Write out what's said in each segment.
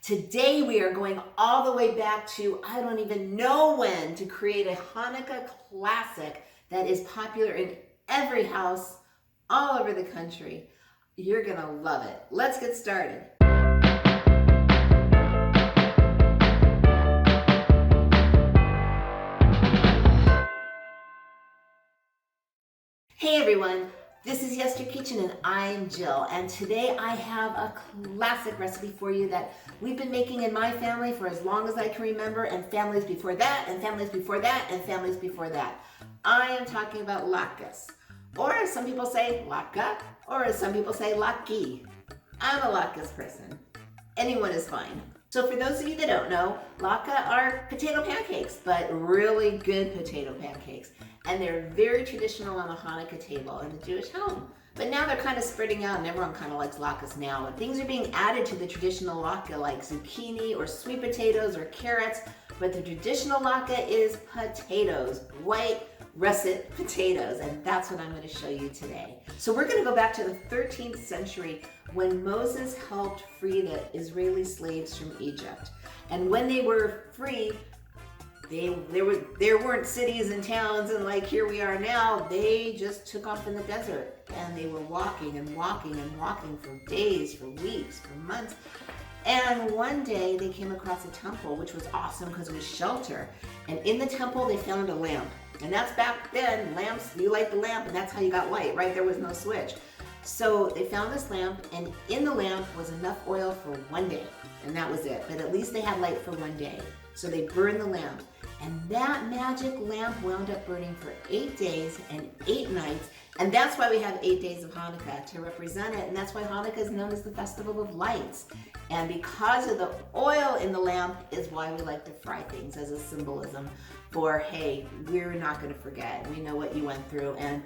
Today we are going all the way back to I don't even know when to create a Hanukkah classic that is popular in every house all over the country. You're gonna love it. Let's get started. Hey everyone, this is YesterKitchen and I'm Jill, and today I have a classic recipe for you that we've been making in my family for as long as I can remember, and families before that, and families before that, and families before that. I am talking about latkes, or as some people say, latke, or as some people say, latke. I'm a latkes person. Anyone is fine. So for those of you that don't know, latke are potato pancakes, but really good potato pancakes. And they're very traditional on the Hanukkah table in the Jewish home. But now they're kind of spreading out and everyone kind of likes latkes now. And things are being added to the traditional latke like zucchini or sweet potatoes or carrots. But the traditional latke is potatoes, white russet potatoes. And that's what I'm going to show you today. So we're going to go back to the 13th century when Moses helped free the Israeli slaves from Egypt. And when they were free, there weren't cities and towns and like here we are now. They just took off in the desert and they were walking and walking and walking for days, for weeks, for months. And one day they came across a temple, which was awesome because it was shelter. And in the temple they found a lamp. And that's back then, lamps, you light the lamp and that's how you got light, right? There was no switch. So they found this lamp, and in the lamp was enough oil for one day. And that was it. But at least they had light for one day. So they burned the lamp. And that magic lamp wound up burning for 8 days and 8 nights. And that's why we have 8 days of Hanukkah to represent it. And that's why Hanukkah is known as the Festival of Lights. And because of the oil in the lamp is why we like to fry things as a symbolism for, hey, we're not going to forget. We know what you went through. And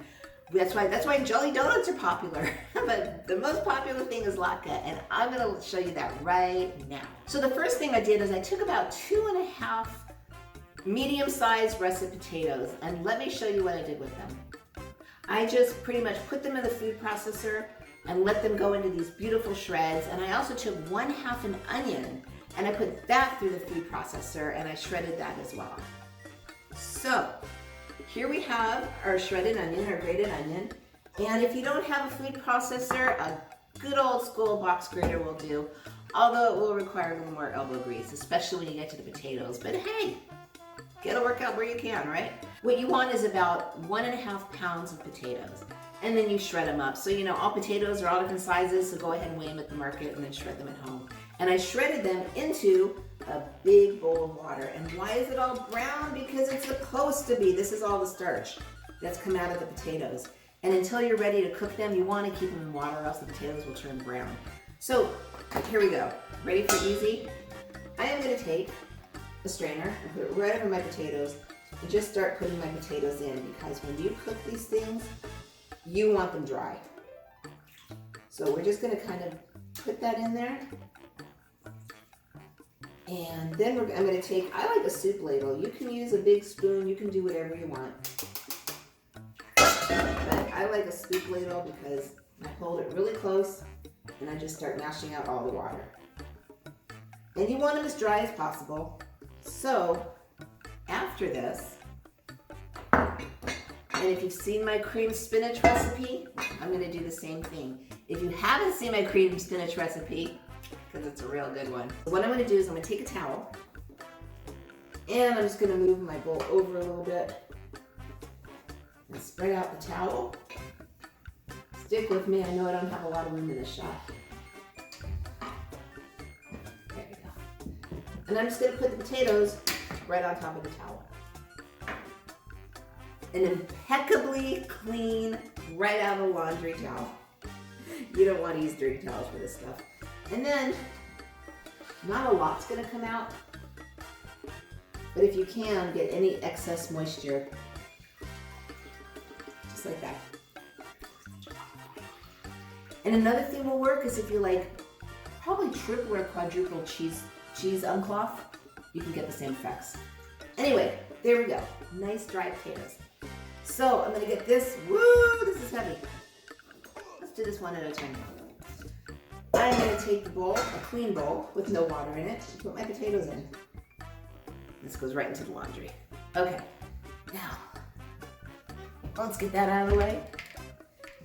that's why jelly donuts are popular. But the most popular thing is latke, and I'm going to show you that right now. So the first thing I did is I took about 2.5 medium-sized russet potatoes, and let me show you what I did with them. I just pretty much put them in the food processor and let them go into these beautiful shreds. And I also took 1/2 an onion and I put that through the food processor and I shredded that as well. So here we have our shredded onion, our grated onion. And if you don't have a food processor, a good old school box grater will do, although it will require a little more elbow grease, especially when you get to the potatoes. But hey, get a workout where you can, right? What you want is about 1.5 pounds of potatoes. And then you shred them up. So, you know, all potatoes are all different sizes, so go ahead and weigh them at the market and then shred them at home. And I shredded them into a big bowl of water. And why is it all brown? Because it's supposed to be. This is all the starch that's come out of the potatoes. And until you're ready to cook them, you want to keep them in water or else the potatoes will turn brown. So, here we go. Ready for easy? I am going to take a strainer and put it right over my potatoes and just start putting my potatoes in, because when you cook these things, you want them dry. So we're just going to kind of put that in there. And then I'm going to take, I like a soup ladle. You can use a big spoon. You can do whatever you want. But I like a soup ladle because I hold it really close and I just start mashing out all the water. And you want them as dry as possible. So after this, and if you've seen my cream spinach recipe, I'm going to do the same thing. If you haven't seen my cream spinach recipe, because it's a real good one, what I'm going to do is I'm going to take a towel and I'm just going to move my bowl over a little bit and spread out the towel. Stick with me, I know I don't have a lot of room in this shot. There we go. And I'm just going to put the potatoes right on top of the towel. An impeccably clean, right out of laundry towel. You don't want to use dirty towels for this stuff. And then, not a lot's going to come out, but if you can, get any excess moisture, just like that. And another thing will work is if you like probably triple or quadruple cheese uncloth, you can get the same effects. Anyway, there we go. Nice dry potatoes. So I'm going to get this. Woo, this is heavy. Let's do this one at a time. I'm going to take the bowl, a clean bowl with no water in it, and put my potatoes in. This goes right into the laundry. Okay, now, let's get that out of the way.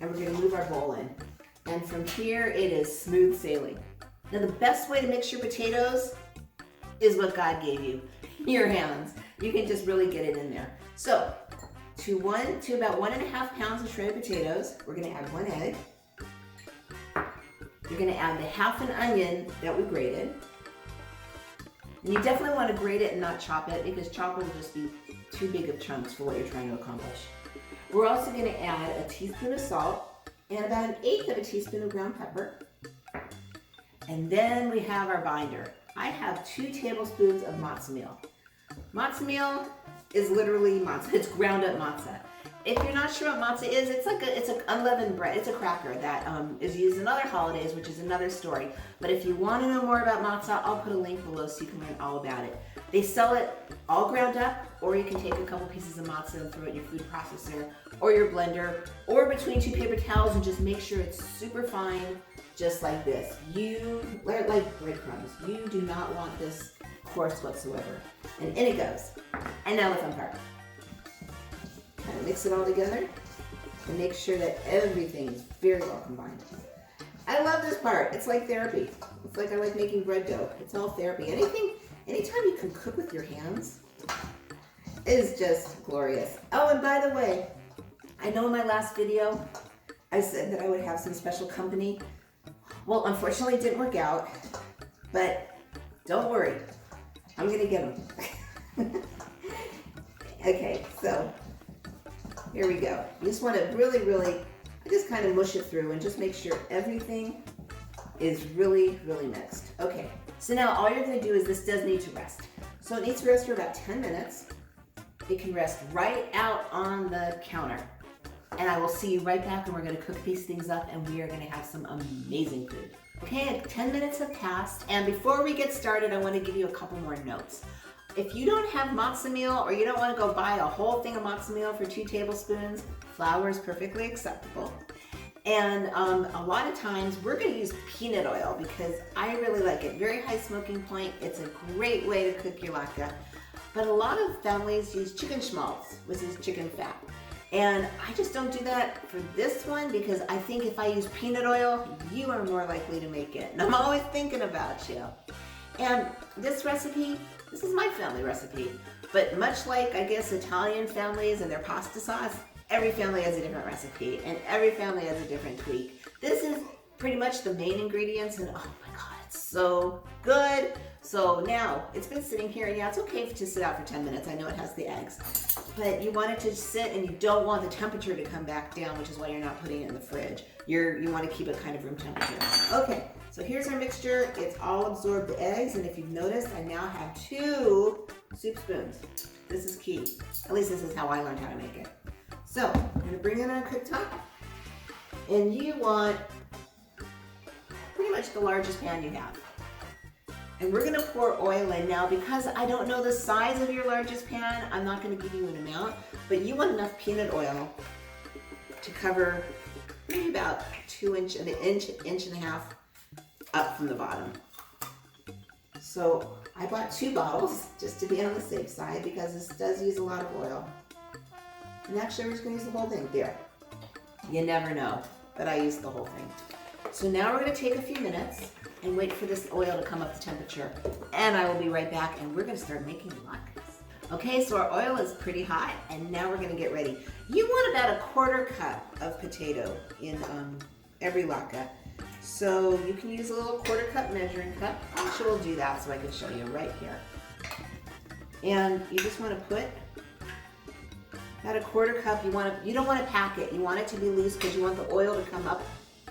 And we're going to move our bowl in. And from here, it is smooth sailing. Now, the best way to mix your potatoes is what God gave you, your hands. You can just really get it in there. So, to about 1.5 pounds of shredded potatoes, we're going to add 1 egg. You're going to add the half an onion that we grated. And you definitely want to grate it and not chop it, because chop will just be too big of chunks for what you're trying to accomplish. We're also going to add a teaspoon of salt and about 1/8 of a teaspoon of ground pepper. And then we have our binder. I have 2 tablespoons of matzo meal. Matzo meal is literally matzah. It's ground up matzah. If you're not sure what matzah is, it's an unleavened bread. It's a cracker that is used in other holidays, which is another story. But if you want to know more about matzah, I'll put a link below so you can learn all about it. They sell it all ground up, or you can take a couple pieces of matzah and throw it in your food processor or your blender, or between 2 paper towels, and just make sure it's super fine, just like this. Like breadcrumbs. You do not want this coarse whatsoever. And in it goes. And now the fun part. Kind of mix it all together and make sure that everything is very well combined. I love this part. It's like therapy. It's like I like making bread dough. It's all therapy. Anytime you can cook with your hands is just glorious. Oh, and by the way, I know in my last video I said that I would have some special company. Well, unfortunately it didn't work out, but don't worry. I'm gonna get them. Okay, so here we go. You just want to really, just kind of mush it through and just make sure everything is really mixed. Okay, so now all you're going to do is, this does need to rest. So it needs to rest for about 10 minutes. It can rest right out on the counter. And I will see you right back, and we're going to cook these things up, and we are going to have some amazing food. Okay, 10 minutes have passed, and before we get started, I want to give you a couple more notes. If you don't have matzo meal, or you don't want to go buy a whole thing of matzo meal for 2 tablespoons, flour is perfectly acceptable. And a lot of times we're going to use peanut oil because I really like it. Very high smoking point. It's a great way to cook your latke. But a lot of families use chicken Schmaltz, which is chicken fat. And I just don't do that for this one, because I think if I use peanut oil, you are more likely to make it. And I'm always thinking about you. And this recipe, this is my family recipe, but much like, I guess, Italian families and their pasta sauce, every family has a different recipe and every family has a different tweak. This is pretty much the main ingredients, and oh my God, it's so good. So now it's been sitting here, and yeah, it's okay to sit out for 10 minutes. I know it has the eggs, but you want it to sit, and you don't want the temperature to come back down, which is why you're not putting it in the fridge. You want to keep it kind of room temperature. Okay. So here's our mixture. It's all absorbed the eggs, and if you've noticed, I now have 2 soup spoons. This is key. At least this is how I learned how to make it. So I'm going to bring it on a cooktop, and you want pretty much the largest pan you have. And we're going to pour oil in. Now, because I don't know the size of your largest pan, I'm not going to give you an amount, but you want enough peanut oil to cover maybe about an inch and a half up from the bottom. So I bought 2 bottles just to be on the safe side, because this does use a lot of oil. And actually, we're just going to use the whole thing. There. You never know, but I used the whole thing. So now we're going to take a few minutes and wait for this oil to come up to temperature. And I will be right back, and we're going to start making latkes. Okay, so our oil is pretty hot, and now we're going to get ready. You want about 1/4 cup of potato in every latke. So you can use a little 1/4 cup measuring cup. Actually, we'll do that so I can show you right here. And you just want to put about 1/4 cup. You don't want to pack it. You want it to be loose, because you want the oil to come up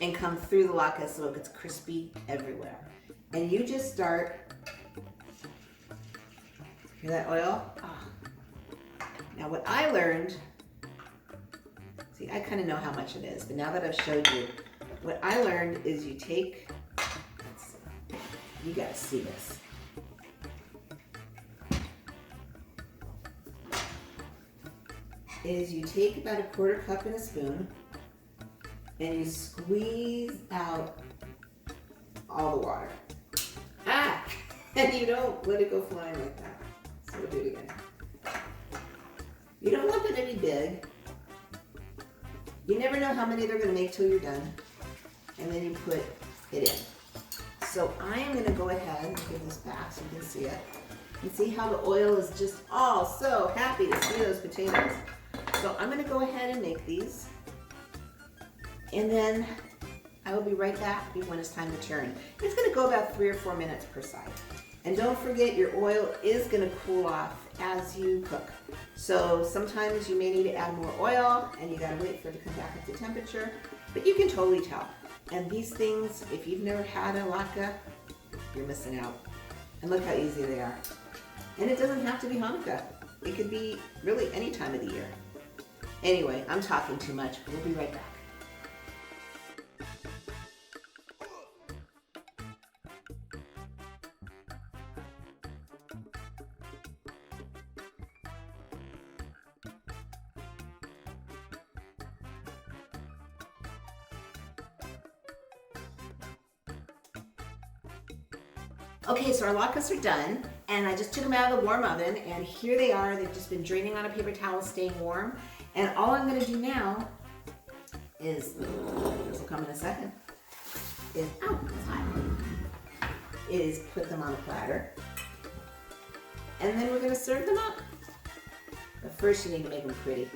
and come through the latke so it gets crispy everywhere. And you just start. Hear that oil? Oh. Now what I learned, see, I kind of know how much it is, but now that I've showed you, what I learned is you take, you gotta see this. Is you take about 1/4 cup in a spoon, and you squeeze out all the water. Ah! And you don't let it go flying like that. So we'll do it again. You don't want them to be big. You never know how many they're going to make till you're done. And then you put it in. So I am going to go ahead and give this back so you can see it. And see how the oil is just all so happy to see those potatoes. So I'm going to go ahead and make these. And then I will be right back when it's time to turn. It's going to go about 3 or 4 minutes per side. And don't forget, your oil is going to cool off as you cook. So sometimes you may need to add more oil and you got to wait for it to come back up to temperature, but you can totally tell. And these things, if you've never had a latke, you're missing out. And look how easy they are. And it doesn't have to be Hanukkah. It could be really any time of the year. Anyway, I'm talking too much. We'll be right back. Okay, so our latkes are done, and I just took them out of the warm oven, and here they are. They've just been draining on a paper towel, staying warm. And all I'm going to do now is, this will come in a second, is, oh, it's hot, is put them on a platter. And then we're going to serve them up. But first you need to make them pretty.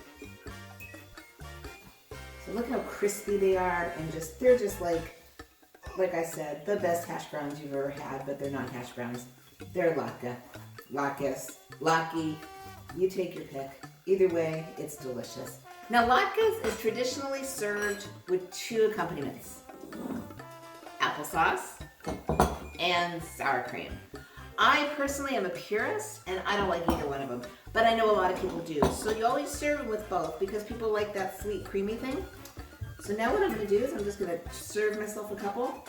So look how crispy they are, and they're just like I said, the best hash browns you've ever had, but they're not hash browns. They're latke, latkes, laki. You take your pick. Either way, it's delicious. Now, latkes is traditionally served with 2 accompaniments: applesauce and sour cream. I personally am a purist, and I don't like either one of them, but I know a lot of people do. So you always serve them with both because people like that sweet, creamy thing. So now what I'm going to do is I'm just going to serve myself a couple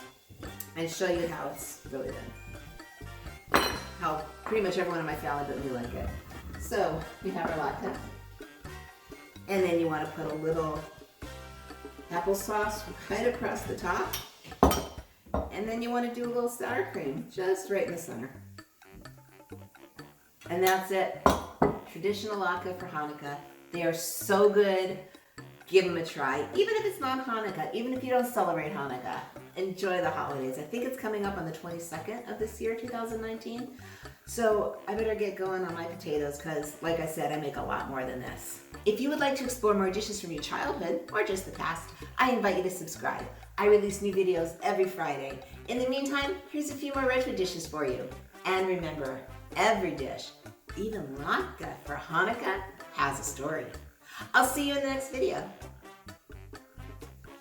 and show you how it's really done. How pretty much everyone in my family doesn't do like it. So we have our latke. And then you want to put a little applesauce right across the top. And then you want to do a little sour cream just right in the center. And that's it. Traditional latke for Hanukkah. They are so good. Give them a try. Even if it's not Hanukkah, even if you don't celebrate Hanukkah, enjoy the holidays. I think it's coming up on the 22nd of this year, 2019. So I better get going on my potatoes because, like I said, I make a lot more than this. If you would like to explore more dishes from your childhood or just the past, I invite you to subscribe. I release new videos every Friday. In the meantime, here's a few more retro dishes for you. And remember, every dish, even latke for Hanukkah, has a story. I'll see you in the next video.